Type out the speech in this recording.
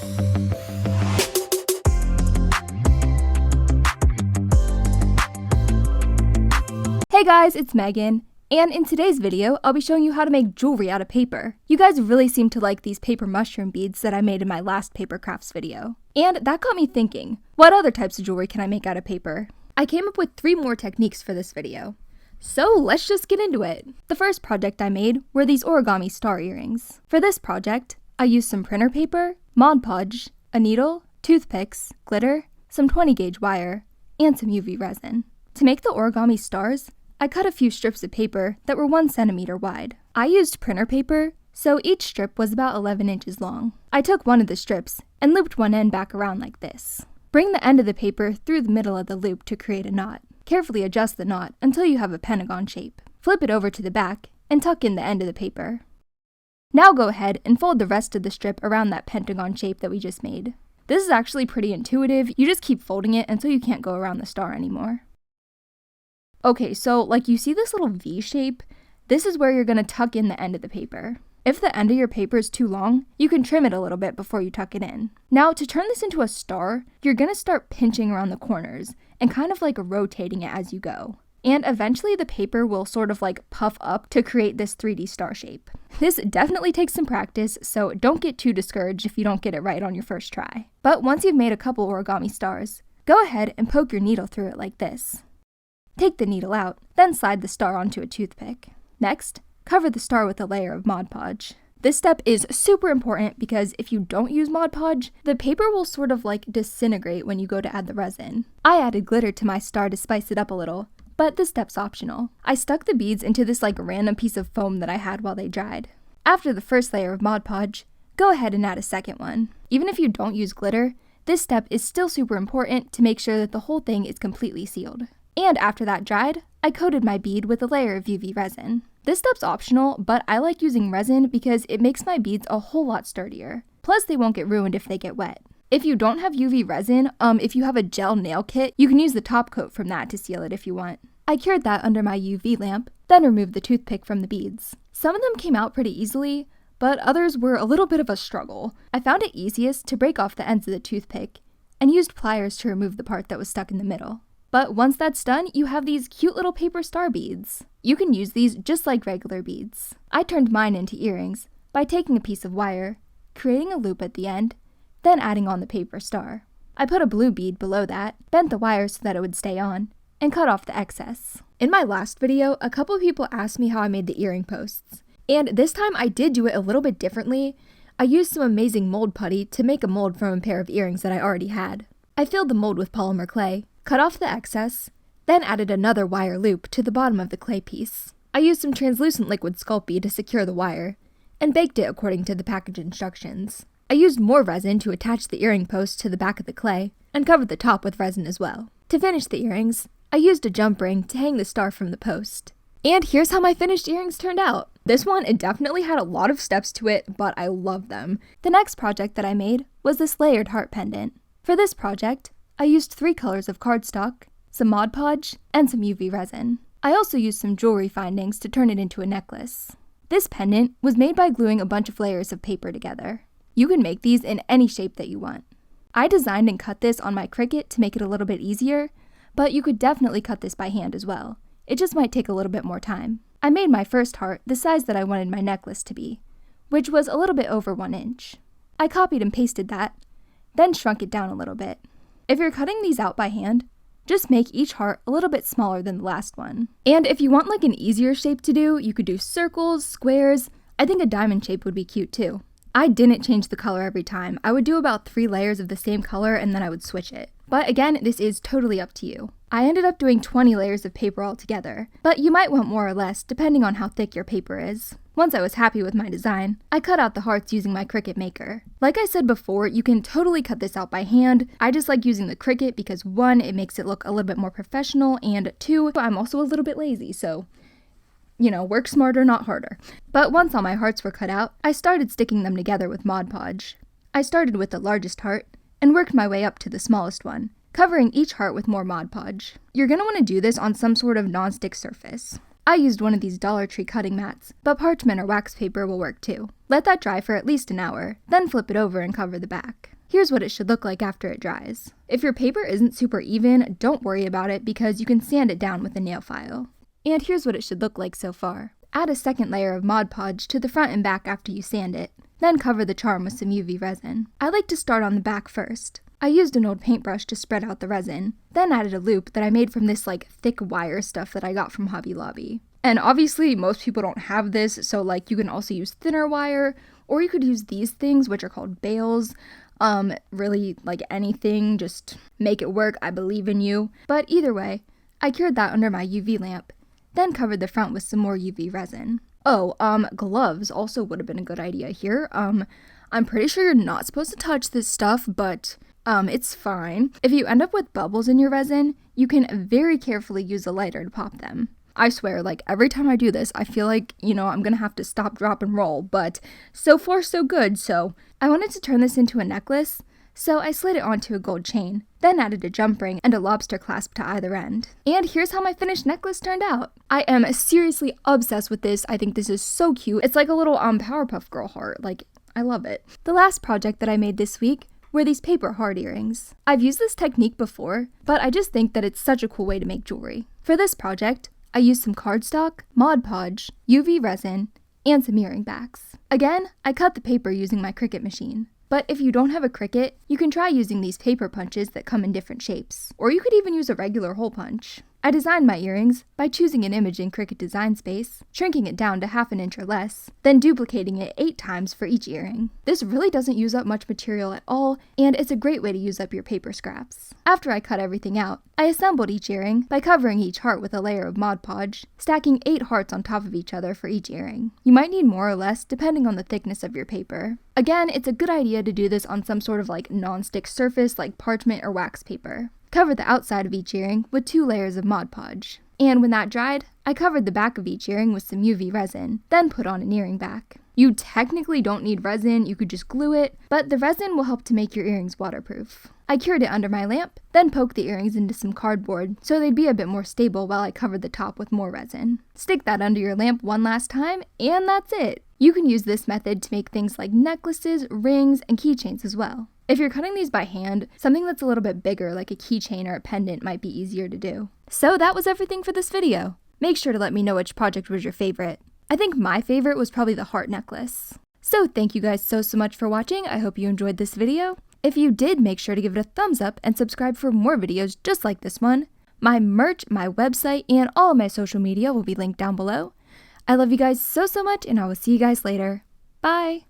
Hey guys, it's Megan, and in today's video, I'll be showing you how to make jewelry out of paper. You guys really seem to like these paper mushroom beads that I made in my last paper crafts video. And that got me thinking, what other types of jewelry can I make out of paper? I came up with 3 more techniques for this video. So let's just get into it. The first project I made were these origami star earrings. For this project, I used some printer paper, Mod Podge, a needle, toothpicks, glitter, some 20 gauge wire, and some UV resin. To make the origami stars, I cut a few strips of paper that were 1 centimeter wide. I used printer paper, so each strip was about 11 inches long. I took one of the strips and looped one end back around like this. Bring the end of the paper through the middle of the loop to create a knot. Carefully adjust the knot until you have a pentagon shape. Flip it over to the back and tuck in the end of the paper. Now go ahead and fold the rest of the strip around that pentagon shape that we just made. This is actually pretty intuitive. You just keep folding it until you can't go around the star anymore. Okay, so like you see this little V shape? This is where you're going to tuck in the end of the paper. If the end of your paper is too long, you can trim it a little bit before you tuck it in. Now, to turn this into a star, you're going to start pinching around the corners and kind of like rotating it as you go. And eventually the paper will sort of like puff up to create this 3D star shape. This definitely takes some practice, so don't get too discouraged if you don't get it right on your first try. But once you've made a couple origami stars, go ahead and poke your needle through it like this. Take the needle out, then slide the star onto a toothpick. Next, cover the star with a layer of Mod Podge. This step is super important because if you don't use Mod Podge, the paper will sort of like disintegrate when you go to add the resin. I added glitter to my star to spice it up a little, but this step's optional. I stuck the beads into this like random piece of foam that I had while they dried. After the first layer of Mod Podge, go ahead and add a second one. Even if you don't use glitter, this step is still super important to make sure that the whole thing is completely sealed. And after that dried, I coated my bead with a layer of UV resin. This step's optional, but I like using resin because it makes my beads a whole lot sturdier. Plus, they won't get ruined if they get wet. If you don't have UV resin, if you have a gel nail kit, you can use the top coat from that to seal it if you want. I cured that under my UV lamp, then removed the toothpick from the beads. Some of them came out pretty easily, but others were a little bit of a struggle. I found it easiest to break off the ends of the toothpick and used pliers to remove the part that was stuck in the middle. But once that's done, you have these cute little paper star beads. You can use these just like regular beads. I turned mine into earrings by taking a piece of wire, creating a loop at the end, then adding on the paper star. I put a blue bead below that, bent the wire so that it would stay on, and cut off the excess. In my last video, a couple of people asked me how I made the earring posts. And this time I did do it a little bit differently. I used some amazing mold putty to make a mold from a pair of earrings that I already had. I filled the mold with polymer clay, cut off the excess, then added another wire loop to the bottom of the clay piece. I used some translucent liquid Sculpey to secure the wire, and baked it according to the package instructions. I used more resin to attach the earring post to the back of the clay, and covered the top with resin as well. To finish the earrings, I used a jump ring to hang the star from the post. And here's how my finished earrings turned out. This one, it definitely had a lot of steps to it, but I love them. The next project that I made was this layered heart pendant. For this project, I used 3 colors of cardstock, some Mod Podge, and some UV resin. I also used some jewelry findings to turn it into a necklace. This pendant was made by gluing a bunch of layers of paper together. You can make these in any shape that you want. I designed and cut this on my Cricut to make it a little bit easier, but you could definitely cut this by hand as well. It just might take a little bit more time. I made my first heart the size that I wanted my necklace to be, which was a little bit over 1 inch. I copied and pasted that, then shrunk it down a little bit. If you're cutting these out by hand, just make each heart a little bit smaller than the last one. And if you want like an easier shape to do, you could do circles, squares. I think a diamond shape would be cute too. I didn't change the color every time. I would do about 3 layers of the same color and then I would switch it. But again, this is totally up to you. I ended up doing 20 layers of paper altogether, but you might want more or less depending on how thick your paper is. Once I was happy with my design, I cut out the hearts using my Cricut maker. Like I said before, you can totally cut this out by hand. I just like using the Cricut because 1, it makes it look a little bit more professional, and 2, I'm also a little bit lazy, so work smarter, not harder. But once all my hearts were cut out, I started sticking them together with Mod Podge. I started with the largest heart and worked my way up to the smallest one, covering each heart with more Mod Podge. You're going to want to do this on some sort of non-stick surface. I used one of these Dollar Tree cutting mats, but parchment or wax paper will work too. Let that dry for at least an hour, then flip it over and cover the back. Here's what it should look like after it dries. If your paper isn't super even, don't worry about it because you can sand it down with a nail file. And here's what it should look like so far. Add a second layer of Mod Podge to the front and back after you sand it, then cover the charm with some UV resin. I like to start on the back first. I used an old paintbrush to spread out the resin, then added a loop that I made from this thick wire stuff that I got from Hobby Lobby. And obviously most people don't have this, so you can also use thinner wire, or you could use these things which are called bales. Really anything, just make it work, I believe in you. But either way, I cured that under my UV lamp, then covered the front with some more UV resin. Oh, gloves also would have been a good idea here. I'm pretty sure you're not supposed to touch this stuff, but it's fine. If you end up with bubbles in your resin, you can very carefully use a lighter to pop them. I swear, every time I do this, I feel like, I'm gonna have to stop, drop, and roll, but so far so good. So I wanted to turn this into a necklace, so I slid it onto a gold chain, then added a jump ring and a lobster clasp to either end. And here's how my finished necklace turned out. I am seriously obsessed with this. I think this is so cute. It's like a little Powerpuff Girl heart. I love it. The last project that I made this week were these paper heart earrings. I've used this technique before, but I just think that it's such a cool way to make jewelry. For this project, I used some cardstock, Mod Podge, UV resin, and some earring backs. Again, I cut the paper using my Cricut machine. But if you don't have a Cricut, you can try using these paper punches that come in different shapes. Or you could even use a regular hole punch. I designed my earrings by choosing an image in Cricut Design Space, shrinking it down to 1/2 inch or less, then duplicating it 8 times for each earring. This really doesn't use up much material at all, and it's a great way to use up your paper scraps. After I cut everything out, I assembled each earring by covering each heart with a layer of Mod Podge, stacking 8 hearts on top of each other for each earring. You might need more or less depending on the thickness of your paper. Again, it's a good idea to do this on some sort of non-stick surface like parchment or wax paper. Cover the outside of each earring with 2 layers of Mod Podge. And when that dried, I covered the back of each earring with some UV resin, then put on an earring back. You technically don't need resin, you could just glue it, but the resin will help to make your earrings waterproof. I cured it under my lamp, then poked the earrings into some cardboard so they'd be a bit more stable while I covered the top with more resin. Stick that under your lamp one last time, and that's it! You can use this method to make things like necklaces, rings, and keychains as well. If you're cutting these by hand, something that's a little bit bigger like a keychain or a pendant might be easier to do. So that was everything for this video. Make sure to let me know which project was your favorite. I think my favorite was probably the heart necklace. So thank you guys so much for watching. I hope you enjoyed this video. If you did, make sure to give it a thumbs up and subscribe for more videos just like this one. My merch, my website, and all of my social media will be linked down below. I love you guys so much, and I will see you guys later. Bye!